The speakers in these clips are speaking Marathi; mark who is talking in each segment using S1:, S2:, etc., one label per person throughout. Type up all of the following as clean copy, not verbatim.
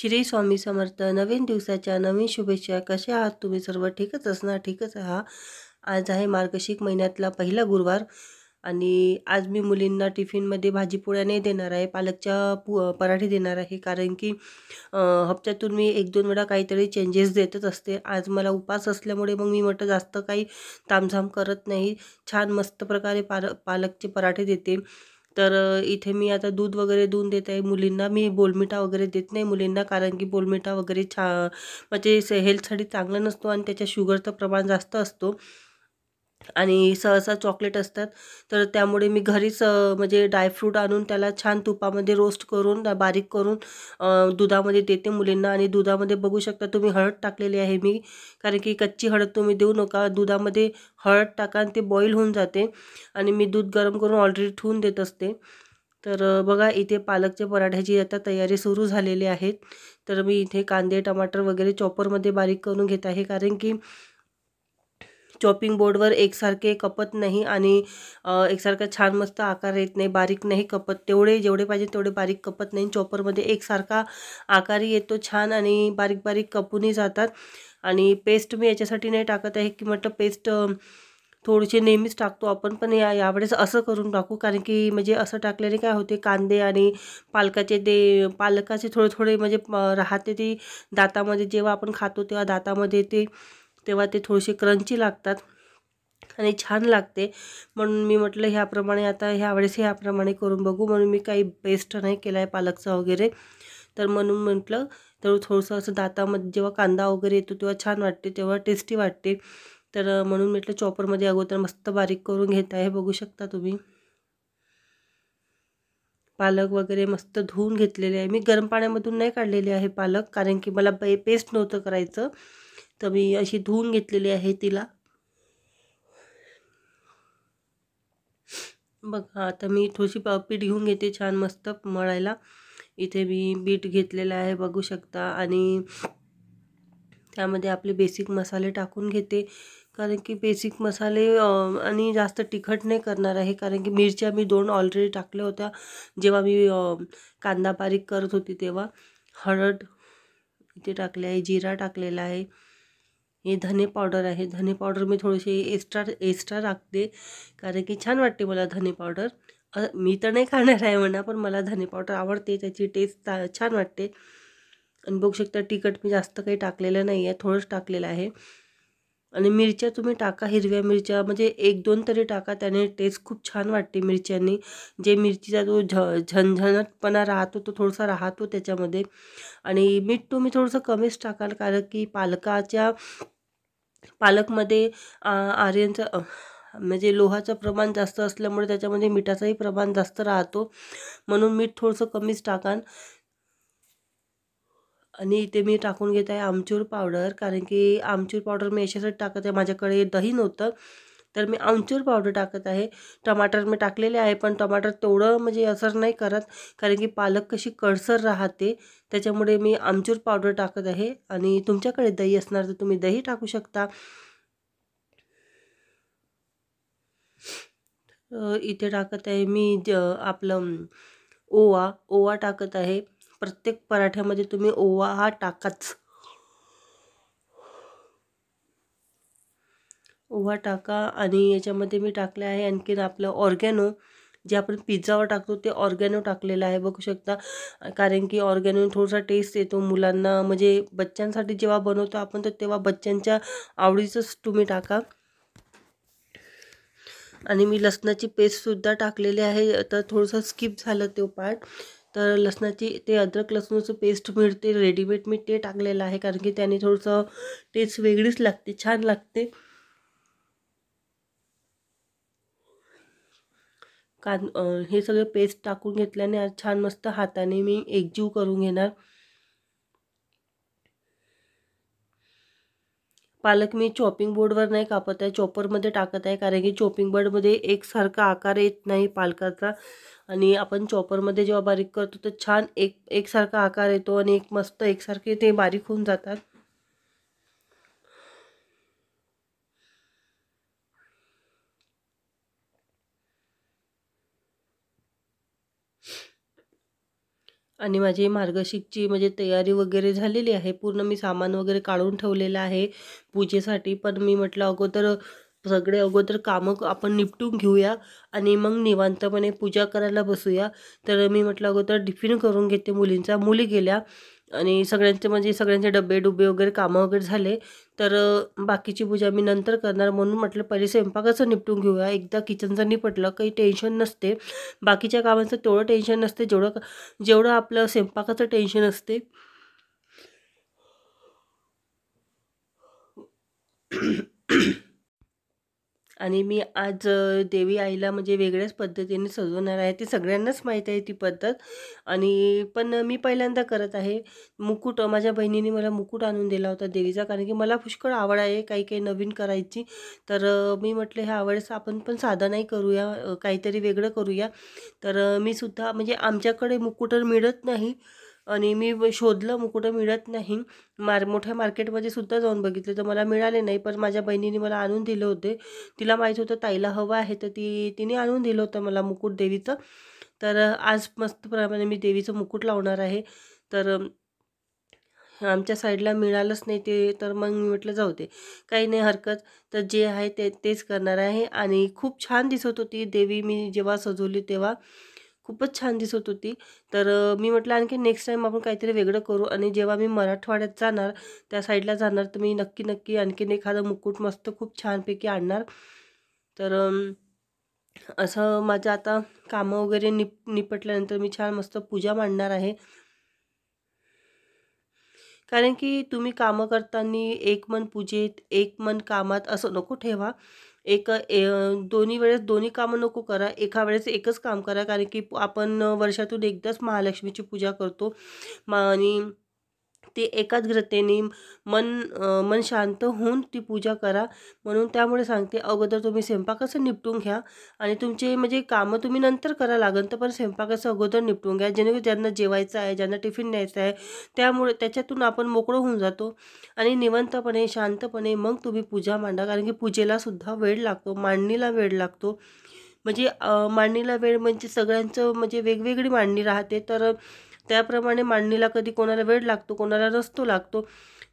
S1: श्री स्वामी समर्थ. नवीन दिवसाच्या नवीन शुभेच्छा. कसे आहात तुम्ही सर्व? ठीकच असणार, ठीकच आहात. आज आहे मार्गशीर्ष महिन्यातला पहिला गुरुवार आणि आज मी मुलींना टिफिनमध्ये भाजीपोळ्या नाही देणार आहे, पालकच्या पराठे देणार आहे. कारण की हप्त्यातून मी 1-2 वेळा काहीतरी चेंजेस देतच असते. आज मला उपवास असल्यामुळे मग मी म्हटलं जास्त काही तामझाम करत नाही. छान मस्त प्रकारे पालकचे पराठे देते. तर इथे मी आता दूध वगैरे देऊन देत आहे मुलींना. मी बोलमिठा वगैरे देत नाही मुलींना, कारण की बोलमिठा वगैरे म्हणजे हेल्थसाठी चांगला नसतो आणि त्याच्यात शुगरचं प्रमाण जास्त असतो आणि सहसा चॉकलेट असतात. तर त्यामुळे मी घरीच म्हणजे ड्रायफ्रूट आणून त्याला छान तुपामध्ये रोस्ट करून बारीक करून दुधामध्ये देते मुलींना. आणि दुधामध्ये बघू शकता तुम्ही हळद टाकलेली आहे मी, कारण की कच्ची हळद तुम्ही देऊ नका. दुधामध्ये हळद टाका आणि ते बॉईल होऊन जाते आणि मी दूध गरम करून ऑलरेडी ठेवून देत असते. तर बघा इथे पालकच्या पराठ्याची आता तयारी सुरू झालेली आहे. तर मी इथे कांदे टमाटर वगैरे चॉपरमध्ये बारीक करून घेत आहे, कारण की चॉपिंग बोर्डवर एकसारखे कपत नाही आणि एकसारखा छान मस्त आकार येत नाही, बारीक नाही कपत. जेवढे पाहिजे तेवढे बारीक कपत नाही. चॉपरमध्ये एकसारखा आकारही येतो छान आणि बारीक बारीक कपूनही जातात. आणि पेस्ट मी याच्यासाठी नाही टाकत आहे की म्हटलं पेस्ट थोडीशी नेहमीच टाकतो आपण, पण यावेळेस असं करून टाकू, कारण की म्हणजे असं टाकल्याने काय होते, कांदे आणि पालकाचे थोडे थोडे म्हणजे राहते ते दातामध्ये. जेव्हा आपण खातो तेव्हा दातामध्ये तेव्हा ते थोडेसे क्रंची लागतात आणि छान लागते. म्हणून मी म्हटलं ह्यावेळेस करून बघू, म्हणून मी काही पेस्ट नाही केला आहे पालकचा वगैरे. तर म्हणून म्हटलं तर थोडंसं असं दातामध्ये जेव्हा कांदा वगैरे येतो तेव्हा छान वाटते, तेव्हा टेस्टी वाटते. तर म्हणून म्हटलं चॉपरमध्ये अगोदर मस्त बारीक करून घेत आहे. बघू शकता तुम्ही पालक वगैरे मस्त धुवून घेतलेले आहे. मी गरम पाण्यामधून नाही काढलेले आहे पालक, कारण की मला पेस्ट नव्हतं करायचं. तर मी अशी धुवून घेतलेली आहे तिला. बघा आता मी थोडीशी पीठ घेऊन घेते छान मस्त मळायला. इथे मी बीट घेतलेलं आहे बघू शकता आणि त्यामध्ये आपले बेसिक मसाले टाकून घेते, कारण की बेसिक मसाले आणि जास्त तिखट नाही करणार आहे, कारण की मिरच्या मी 2 ऑलरेडी टाकल्या होत्या जेव्हा मी कांदा बारीक करत होती तेव्हा. हळद इथे टाकले आहे, जिरा टाकलेला आहे, हे धने पावडर आहे. धने पावडर मी थोडेसे एक्स्ट्रा टाकते, कारण की छान वाटते मला धने पावडर. मी तर नाही खाणार आहे म्हणा, पण मला धने पावडर आवडते, त्याची टेस्ट छान वाटते. आणि बघू शकता तिखट मी जास्त काही टाकलेलं नाही आहे, थोडंच टाकलेलं आहे. आणि मिरच्या तुम्ही टाका, हिरव्या मिरच्या म्हणजे 1-2 तरी टाका, त्याने टेस्ट खूप छान वाटते मिरच्यांनी. जे मिरचीचा जो झणझणतपणा राहतो तो थोडासा राहतो त्याच्यामध्ये. आणि मीठ तुम्ही थोडंसं कमीच टाकाल, कारण की पालकमध्ये आर्यनचं म्हणजे लोहाचं प्रमाण जास्त असल्यामुळे त्याच्यामध्ये मिठाचंही प्रमाण जास्त राहतो, म्हणून मीठ थोडंसं कमीच टाकाल. आणि इथे मी टाकून घेत आहे आमचूर पावडर, कारण की आमचूर पावडर मी याच्यासाठी टाकत आहे, माझ्याकडे दही नव्हतं तर मी आमचूर पावडर टाकत आहे. टमाटर मी टाकलेले आहे, पण टमाटर तेवढं म्हणजे असर नाही करत, कारण की पालक कशी कडसर राहते, त्याच्यामुळे मी आमचूर पावडर टाकत आहे. आणि तुमच्याकडे दही असणार तर तुम्ही दही टाकू शकता. इथे टाकत आहे मी आपलं ओवा टाकत आहे. प्रत्येक पराठ्यामध्ये तुम्ही ओवा हा टाकाच. ओवा टाका. आणि याच्यामध्ये मी टाकले आहे आणखीन आपलं ऑर्गॅनो, जे आपण पिझ्झावर टाकतो ते ऑर्गॅनो टाकलेलं आहे बघू शकता, कारण की ऑर्गॅनो थोडासा टेस्ट येतो मुलांना, म्हणजे बच्चांसाठी जेव्हा बनवतो आपण तर तेव्हा बच्चांच्या आवडीचंच तुम्ही टाका. आणि मी लसणाची पेस्टसुद्धा टाकलेली आहे, तर थोडंसं स्किप झालं तो पार्ट. तर लसणाची ते अद्रक लसणाचं पेस्ट मिळते रेडीमेड, मी ते टाकलेलं आहे, कारण की त्याने थोडंसं टेस्ट वेगळीच लागते, छान लागते. हे सगळे पेस्ट टाकून घेतल्याने आज छान मस्त हाताने मी एकजीव करून घेणार. पालक मी चॉपिंग बोर्डवर नाही कापत आहे, चॉपरमध्ये टाकत आहे, कारण की चॉपिंग बोर्डमध्ये एकसारखा आकार येत नाही पालकाचा. आणि आपण चॉपरमध्ये जेव्हा बारीक करतो तर छान एकसारखा आकार येतो आणि एक मस्त एकसारखे ते बारीक होऊन जातात. आणि माझी मार्गशीर्षची म्हणजे तयारी वगैरे झालेली आहे. पूर्ण मी सामान वगैरे काढून ठेवलेलं आहे पूजेसाठी. पण मी म्हटलं अगोदर कामं आपण निपटून घेऊया आणि मग निवांतपणे पूजा करायला बसूया. तर मी म्हटलं अगोदर टिफिन करून घेते मुलींचा. मुली गेल्या आणि सगळ्यांचे डब्बे वगैरे कामं वगैरे झाले. तर बाकीची पूजा मी नंतर करणार म्हणून म्हटलं पहिले स्वयंपाकाचं निपटून घेऊया. एकदा किचनचं निपटलं काही टेन्शन नसते. बाकीच्या कामांचं तेवढं टेन्शन नसते जेवढं आपलं स्वयंपाकाचं टेन्शन असते. आणि मी आज देवी आईला म्हणजे वेगळ्याच पद्धतीने सजवणार आहे. ती सगळ्यांनाच माहीत आहे ती पद्धत. आणि पण मी पहिल्यांदा करत आहे. माझ्या बहिणीने मला मुकुट आणून दिला होता देवीचा, कारण की मला पुष्कळ आवड आहे काही काही नवीन करायची. तर मी म्हटलं ह्या वेळेस आपण पण साधं नाही करूया, काहीतरी वेगळं करूया. तर मी सुद्धा म्हणजे आमच्याकडे मुकुट मिळत नाही आणि मी शोधलं मुकुटं मिळत नाही. मोठ्या मार्केटमध्ये सुद्धा जाऊन बघितले तर मला मिळाले नाही. पण माझ्या बहिणीने मला आणून दिले होते. तिला माहीत होतं ताईला हवं आहे तर तिने आणून दिलं होतं मला मुकुट देवीचं. तर आज मस्तप्रमाणे मी देवीचं मुकुट लावणार आहे. तर आमच्या साईडला मिळालंच नाही ते, तर मग मी म्हटलं जाऊ दे, काही नाही हरकत. तर जे आहे तेच करणार आहे. आणि खूप छान दिसत होती देवी मी जेव्हा सजवली तेव्हा. खूपच छान दिसत होती. तर मी म्हटलं आणखी नेक्स्ट टाईम आपण काहीतरी वेगळं करू आणि जेव्हा मी मराठवाड्यात जाणार, त्या साईडला जाणार, तर मी नक्की आणखीन एखादं मुकुट मस्त खूप छानपैकी आणणार. तर असं माझं आता कामं वगैरे निपटल्यानंतर मी छान मस्त पूजा मांडणार आहे. कारण की तुम्ही कामं करताना एक मन पूजेत, एक मन कामात असं नको ठेवा. दोन्ही वेळेस दोन्ही कामं नको करा. एका वेळेस एकच काम करा. कारण की आपण वर्षातून एकदाच महालक्ष्मीची पूजा करतो. आणि ते एकाग्रतेने मन शांत होऊन ती पूजा करा. म्हणून त्यामुळे सांगते अगोदर तुम्ही स्वयंपाकाचं निपटून घ्या आणि तुमचे म्हणजे कामं तुम्ही नंतर करा लागेल तर पण स्वयंपाकाचं अगोदर निपटून घ्या. जेणेकरून ज्यांना जेवायचं आहे, ज्यांना टिफिन न्यायचा आहे, त्यामुळे त्याच्यातून आपण मोकळं होऊन जातो आणि निवांतपणे, शांतपणे मग तुम्ही पूजा मांडा. कारण की पूजेलासुद्धा वेळ लागतो, मांडणीला वेळ लागतो. म्हणजे मांडणीला वेळ म्हणजे सगळ्यांचं म्हणजे वेगवेगळी मांडणी राहते. तर त्याप्रमाणे मांडणीला कधी कोणाला वेळ लागतो, कोणाला नसतो लागतो.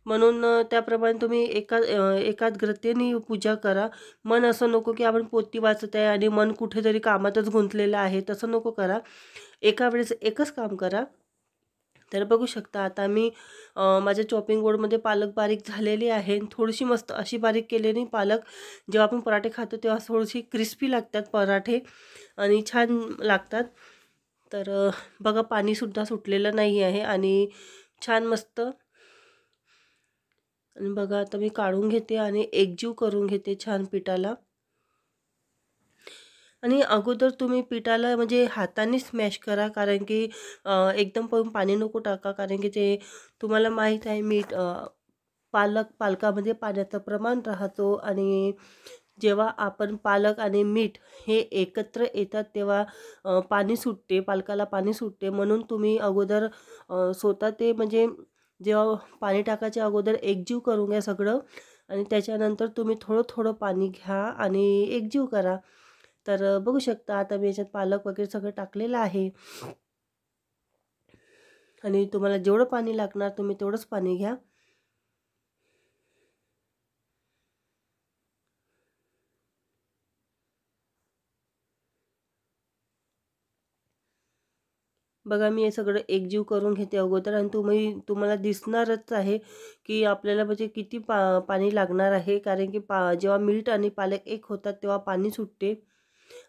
S1: म्हणून त्याप्रमाणे तुम्ही एकाग्रतेने पूजा करा. मन असं नको की आपण पोथी वाचत आहे आणि मन कुठेतरी कामातच गुंतलेलं आहे, तसं नको करा. एका वेळेस एकच काम करा. तर बघू शकता आता मी माझ्या चॉपिंग बोर्डमध्ये पालक बारीक झालेली आहे. थोडीशी मस्त अशी बारीक केलेली पालक जेव्हा आपण पराठे खातो तेव्हा थोडीशी क्रिस्पी लागतात पराठे आणि छान लागतात. तर बघा पाणीसुद्धा सुटलेलं नाही आहे आणि छान मस्त. आणि बघा आता मी काढून घेते आणि एकजीव करून घेते छान पिठाला. आणि अगोदर तुम्ही पिठाला म्हणजे हाताने स्मॅश करा, कारण की एकदम पण पाणी नको टाका, कारण की ते तुम्हाला माहीत आहे पालकामध्ये पाण्याचं प्रमाण राहतो आणि जेव्हा आपण पालक आणि मीठ हे एकत्र येतात तेव्हा पाणी सुटते, पालकाला पाणी सुटते. म्हणून तुम्ही अगोदर स्वतः ते म्हणजे जेव्हा पाणी टाकायच्या अगोदर एकजीव करून घ्या सगळं आणि त्याच्यानंतर तुम्ही थोडं पाणी घ्या आणि एकजीव करा. तर बघू शकता आता मी याच्यात पालक वगैरे सगळं टाकलेलं आहे आणि तुम्हाला जेवढं पाणी लागणार तुम्ही तेवढंच पाणी घ्या. बघा मी हे सगळं एकजीव करून घेते अगोदर आणि तुम्हाला दिसणारच आहे की आपल्याला म्हणजे किती पाणी लागणार आहे, कारण की जेव्हा मीठ आणि पालक एक होतात तेव्हा पाणी सुटते.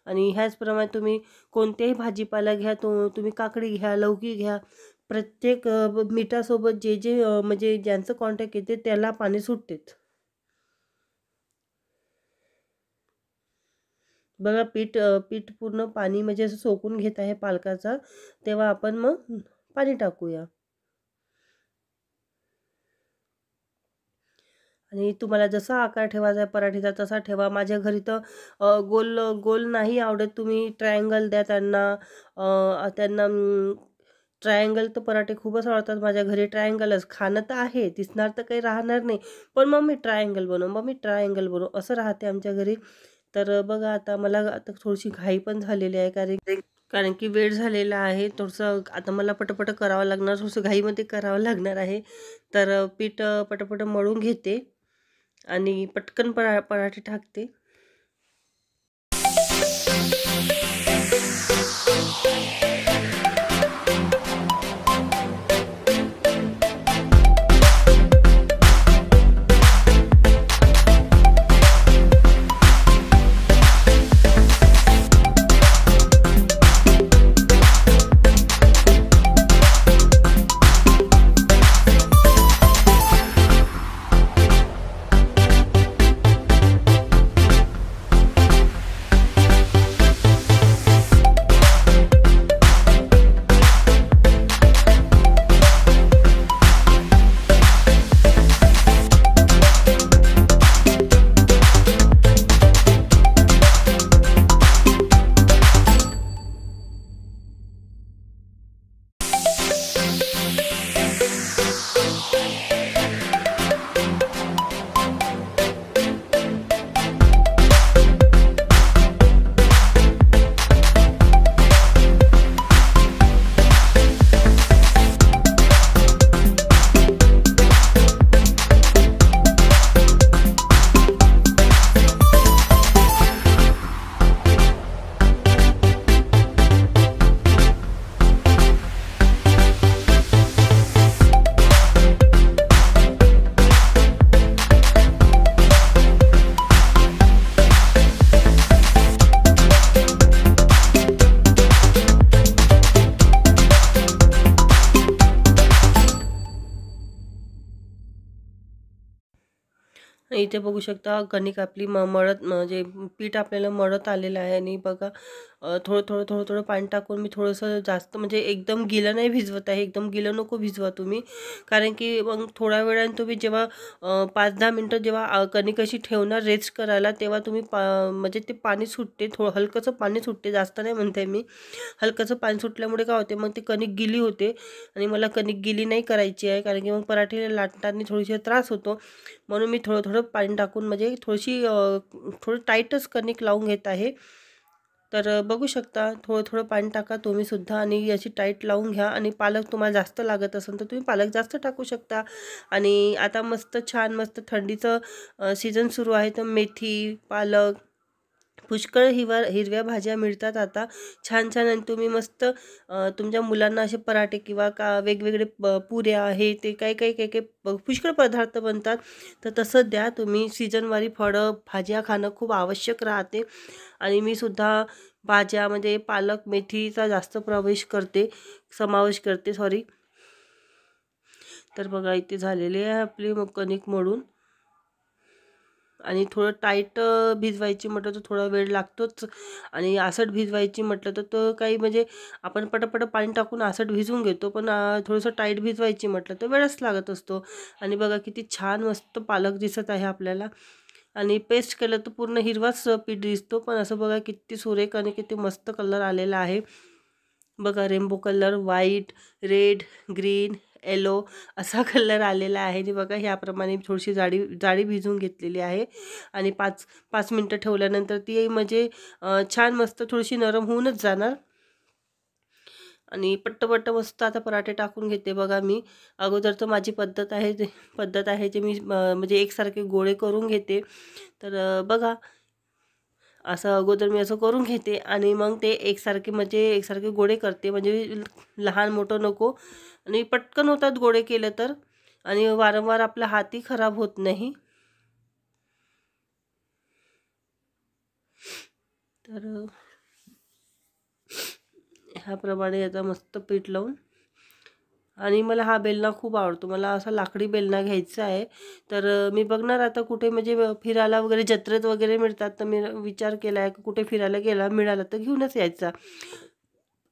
S1: आणि ह्याचप्रमाणे तुम्ही कोणत्याही भाजीपाला घ्या, तुम्ही काकडी घ्या, लौकी घ्या, प्रत्येक मिठासोबत जे म्हणजे ज्यांचं कॉन्टॅक्ट येते त्याला पाणी सुटतेच. बघा पीठ पूर्ण पाणी म्हणजे असं सोकून घेत आहे पालकाचा, तेव्हा आपण मग पाणी टाकूया. आणि तुम्हाला जसा आकार ठेवायचा आहे पराठीचा तसा ठेवा. माझ्या घरी तर गोल गोल नाही आवडत, तुम्ही ट्रायंगल द्या त्यांना. त्यांना ट्रायंगल तर पराठे खूपच आवडतात माझ्या घरी. ट्रायंगलच खाणं तर आहे, दिसणार तर काही राहणार नाही, पण मम्मी ट्रायंगल बनव, मम्मी ट्रायंगल बनव असं राहते आमच्या घरी. तर बघा आता मला आता थोडीशी घाई पण झालेली आहे, कारण की वेळ झालेला आहे. थोडंसं आता मला पटापट करावं लागणार, थोडंसं घाईमध्ये करावं लागणार आहे. तर पीठ पटापट मळून घेते आणि पटकन पराठे टाकते. इथे बघू शकता कणिक आपली मळत म्हणजे पीठ आपल्याला मळत आलेलं आहे आणि बघा थोडं पाणी टाकून मी थोडंसं जास्त म्हणजे एकदम गिलं नाही भिजवत आहे. एकदम गिलं नको भिजवा तुम्ही, कारण की मग थोड्या वेळाने तुम्ही जेव्हा 5-10 मिनटं जेव्हा कणिक अशी ठेवणार रेस्ट करायला, तेव्हा तुम्ही म्हणजे ते पाणी सुटते, हलकंसं पाणी सुटते, जास्त नाही म्हणते मी. हलकंसं पाणी सुटल्यामुळे काय होते, मग ते कणिक गिली होते आणि मला कणिक गिली नाही करायची आहे, कारण की मग पराठे लाटताना थोडीशी त्रास होतो. म्हणून मी थोडं पाणी टाकून म्हणजे थोडी टाईटच कणिक लावून घेत आहे. तर बघू शकता थोडं पाणी टाका तुम्ही सुद्धा आणि अशी टाईट लावून घ्या. आणि पालक तुम्हाला जास्त लागत असेल तर तुम्ही पालक जास्त टाकू शकता. आणि आता मस्त थंडीचं सीझन सुरू आहे, तर मेथी, पालक, पुष्कळ हिरव्या भाज्या मिळतात आता छान आणि तुम्ही मस्त तुमच्या मुलांना असे पराठे किंवा वेगवेगळे पुऱ्या हे ते काही पुष्कळ पदार्थ बनतात, तर तसं द्या तुम्ही. सीजनवारी फळं भाज्या खाणं खूप आवश्यक राहते. आणि मी सुद्धा भाज्या म्हणजे पालक मेथीचा जास्त समावेश करते सॉरी. तर बघा इथे झालेली आहे आपली कणिक मळून. आणि थोडं टाईट भिजवायची म्हटलं तर थोडा वेळ लागतोच, आणि आसट भिजवायची म्हटलं तर तो काही म्हणजे आपण पटापट पाणी टाकून आसट भिजवून घेतो, पण थोडंसं टाईट भिजवायची म्हटलं तर वेळच लागत असतो. आणि बघा किती छान मस्त पालक दिसत आहे आपल्याला. आणि पेस्ट केलं तर पूर्ण हिरवाच पीठ दिसतो, पण असं बघा किती सुरेख आणि किती मस्त कलर आलेला आहे. बघा rainbow colour, white, red, green, yellow असा कलर आलेला आहे. आणि बघा ह्याप्रमाणे थोडीशी जाडी भिजवून घेतलेली आहे. आणि 5 मिनटं ठेवल्यानंतर ती म्हणजे छान मस्त थोडीशी नरम होऊनच जाणार. आणि पट्ट मस्त आता पराठे टाकून घेते. बघा मी अगोदर तर माझी पद्धत आहे जे मी म्हणजे एकसारखे गोळे करून घेते. तर बघा असं अगोदर मी असं करून घेते आणि मग ते एकसारखे गोळे करते, म्हणजे लहान मोठं नको. आणि पटकन होतात गोळे केले तर, आणि वारंवार आपला हातही खराब होत नाही. तर ह्याप्रमाणे आता मस्त पीठ लावून. आणि मला हा बेलना खूप आवडतो, मला असा लाकडी बेलना घ्यायचा आहे. तर मी बघणार आता कुठे म्हणजे फिरायला वगैरे जत्रेत वगैरे मिळतात, तर मी विचार केला आहे की कुठे फिरायला मिळाला तर घेऊनच यायचा.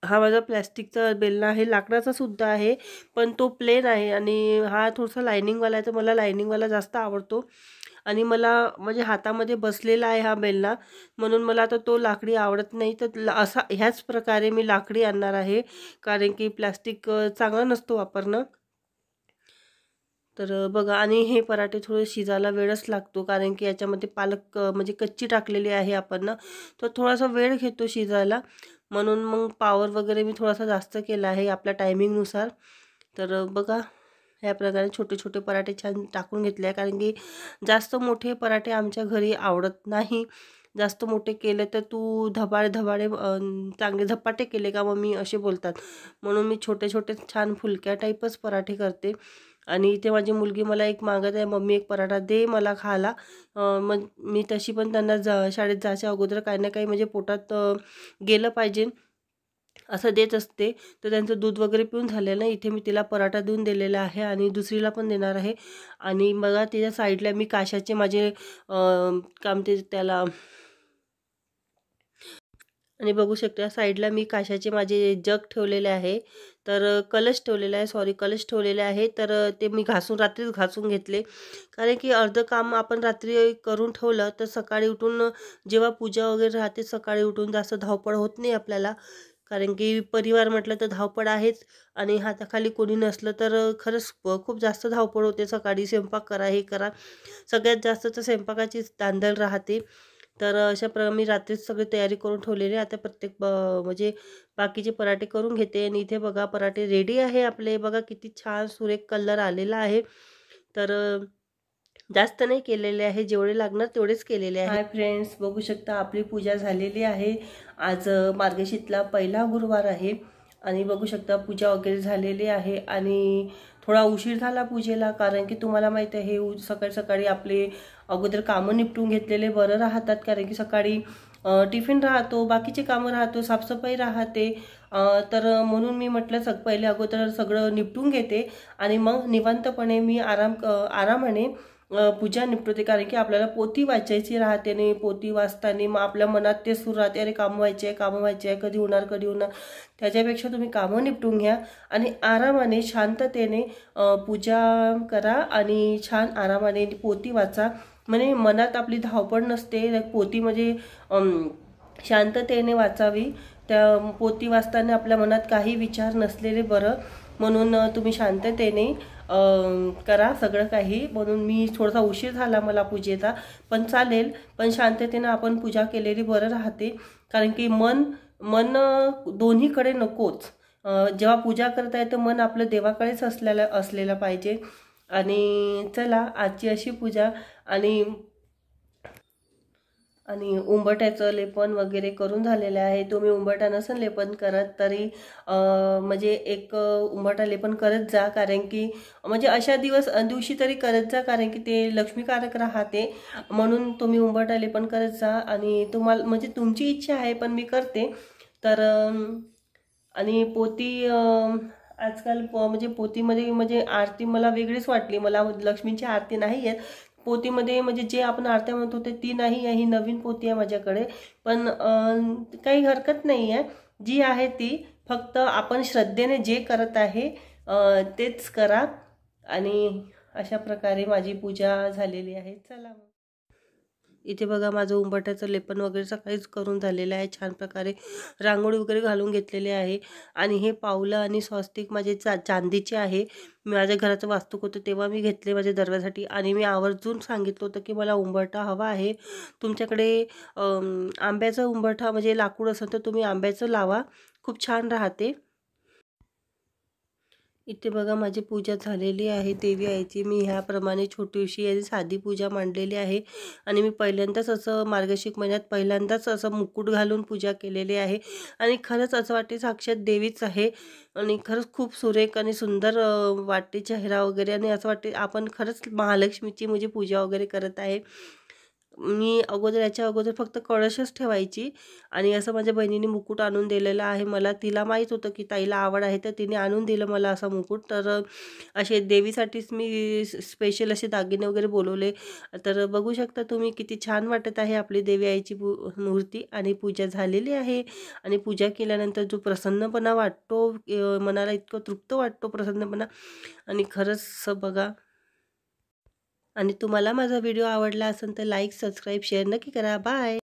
S1: हा माझा प्लॅस्टिकचा बेलना आहे, लाकडाचा सुद्धा आहे, पण तो प्लेन आहे. आणि हा थोडासा लायनिंगवाला आहे, तर मला लायनिंगवाला जास्त आवडतो. आणि मला म्हणजे हातामध्ये बसलेला आहे हा बेलना, म्हणून मला आता तो लाकडी आवडत नाही. तर असा ह्याच प्रकारे मी लाकडी आणणार आहे, कारण की प्लॅस्टिक चांगलं नसतो वापरणं. तर बघा, आणि हे पराठे थोडे शिजायला वेळच लागतो, कारण की याच्यामध्ये पालक म्हणजे कच्ची टाकलेली आहे आपण ना, तर थोडासा वेळ घेतो शिजायला. म्हणून मग पावर वगैरे मी थोडासा जास्त केला आहे आपल्या टायमिंगनुसार. तर बघा ह्या प्रकारे छोटे छोटे पराठे छान टाकून घेतले आहे, कारण की जास्त मोठे पराठे आमच्या घरी आवडत नाही. जास्त मोठे केले तर तू धबाडे धबाडे चांगले धपाटे केले का मम्मी असे बोलतात. म्हणून मी छोटे छोटे छान फुलक्या टाईपच पराठे करते. आणि इथे माझी मुलगी मला एक मागत आहे, मम्मी एक पराठा दे मला खायला. मग मी तशी पण त्यांना शाळेत जायच्या अगोदर काही ना काही म्हणजे पोटात गेलं पाहिजे असं देत असते. तर त्यांचं दूध वगैरे पिऊन झालेलं आहे. इथे मी तिला पराठा देऊन दिलेला आहे आणि दुसरीला पण देणार आहे. आणि बघा तिच्या साईडला मी काशाचे माझे काम ते त्याला आणि बघू शकता साईडला मी काशाचे माझे जग ठेवलेले आहे. तर कलश ठेवलेला आहे, सॉरी कलश ठेवलेले आहे. तर ते मी रात्रीच घासून घेतले, कारण की अर्धं काम आपण रात्री करून ठेवलं तर सकाळी उठून जेव्हा पूजा वगैरे राहते सकाळी उठून जास्त धावपळ होत नाही आपल्याला. कारण की परिवार म्हटलं तर धावपळ आहेच, आणि हाताखाली कोणी नसलं तर खरंच खूप जास्त धावपळ होते. सकाळी स्वयंपाक करा, हे करा, सगळ्यात जास्त तर स्वयंपाकाचीच धांदल राहते. तर मी रात्रीच सगळी तयारी करून ठेवलेली आहे. आता प्रत्येक म्हणजे बाकीचे पराठे करून घेते. आणि इथे बघा पराठे रेडी आहे आपले. बघा किती छान सुरेख कलर आलेला आहे. तर जास्त नाही केलेले आहे, जेवढे लागणार तेवढेच केलेले आहे. हाय फ्रेंड्स, बघू शकता आपली पूजा झालेली आहे. आज मार्गशीर्षला पहिला गुरुवार आहे आणि बघू शकता पूजा वगैरे झालेली आहे. आणि थोडा उशीर झाला पूजेला, कारण की तुम्हाला माहिती आहे सकाळी सकाळी आपले अगोदर कामं निपटून घेतलेले बरं राहतात. कारण की सकाळी टिफिन राहतो, बाकीचे कामं राहतो, साफसफाई राहते. तर म्हणून मी म्हटलं पहिले अगोदर सगळं निपटून घेते आणि मग निवांतपणे मी आरामाने पूजा निपटवते. कारण की आपल्याला पोथी वाचायची राहते आणि पोथी वाचताना मग आपल्या मनात ते सुरू राहते, अरे कामं व्हायचे आहे, कधी होणार. त्याच्यापेक्षा तुम्ही कामं निपटून घ्या आणि आरामाने शांततेने पूजा करा आणि छान आरामाने पोथी वाचा. म्हणजे मनात आपली धावपळ नसते. पोथी म्हणजे शांततेने वाचावी. त्या पोथी वाचताना आपल्या मनात काही विचार नसलेले बरं. म्हणून तुम्ही शांततेने करा सगळं काही. म्हणून मी थोडासा उशीर झाला मला पूजेचा, पण चालेल, पण शांततेनं आपण पूजा केलेली बरं राहते. कारण की मन दोन्हीकडे नकोच. जेव्हा पूजा करताय तर मन आपलं देवाकडेच असलेलं पाहिजे. आणि चला आजची अशी पूजा. आणि उंबरठ्याचं लेपन वगैरे करून झालेलं आहे. तुम्ही उंबरठा नसेल लेपन करत तरी म्हणजे एक उंबरठा लेपन करत जा, कारण की म्हणजे अशा दिवशी तरी करत जा, कारण की ते लक्ष्मीकारक राहते. म्हणून तुम्ही उंबरठा लेपन करत जा. आणि तुम्हाला म्हणजे तुमची इच्छा आहे पण मी करते. तर आणि पोथी आजकाल म्हणजे पोथीमध्ये म्हणजे आरती मला वेगळीच वाटली. मला लक्ष्मीची आरती नाही येत. पोथीमध्ये म्हणजे जे आपण आरत्या म्हणतो ते ती नाही आहे, ही नवीन पोथी आहे माझ्याकडे. पण काही हरकत नाही आहे, जी आहे ती फक्त आपण श्रद्धेने जे करत आहे तेच करा. आणि अशा प्रकारे माझी पूजा झालेली आहे. चला इथे बघा माझं उंबरठ्याचं लेपन वगैरे सकाळीच करून झालेलं आहे. छान प्रकारे रांगोळी वगैरे घालून घेतलेली आहे. आणि हे पावलं आणि स्वस्तिक माझे चांदीचे आहे. माझ्या घराचं वास्तूक होतं तेव्हा मी घेतले माझ्या दरवाजासाठी. आणि मी आवर्जून सांगितलं होतं की मला उंबरठा हवा आहे. तुमच्याकडे आंब्याचा उंबरठा म्हणजे लाकूड असेल तर तुम्ही आंब्याचं लावा, खूप छान राहते. इथे बघा माझी पूजा झालेली आहे देवी आईची. मी ह्याप्रमाणे छोटीशी आणि साधी पूजा मांडलेली आहे. आणि मी पहिल्यांदाच असं मार्गशीर्ष महिन्यात पहिल्यांदाच असं मुकुट घालून पूजा केलेली आहे. आणि खरंच असं वाटते साक्षात देवीच आहे. आणि खरंच खूप सुरेख आणि सुंदर वाटते चेहरा वगैरे. आणि असं वाटते आपण खरंच महालक्ष्मीची म्हणजे पूजा वगैरे करत आहे. मी याच्या अगोदर फक्त कळशच ठेवायची. आणि असं माझ्या बहिणीने मुकुट आणून दिलेला आहे मला. तिला माहीत होतं की ताईला आवड आहे तर तिने आणून दिलं मला असा मुकुट. तर असे देवीसाठीच मी स्पेशल असे दागिने वगैरे बोलवले. तर बघू शकता तुम्ही किती छान वाटत आहे आपली देवी आईची मूर्ती. आणि पूजा झालेली आहे. आणि पूजा केल्यानंतर जो प्रसन्नपणा वाटतो मनाला, इतकं तृप्त वाटतो प्रसन्नपणा. आणि खरंच बघा. आणि तुम्हाला माझा व्हिडिओ आवडला असेल तर लाईक, सबस्क्राईब, शेअर नक्की करा. बाय.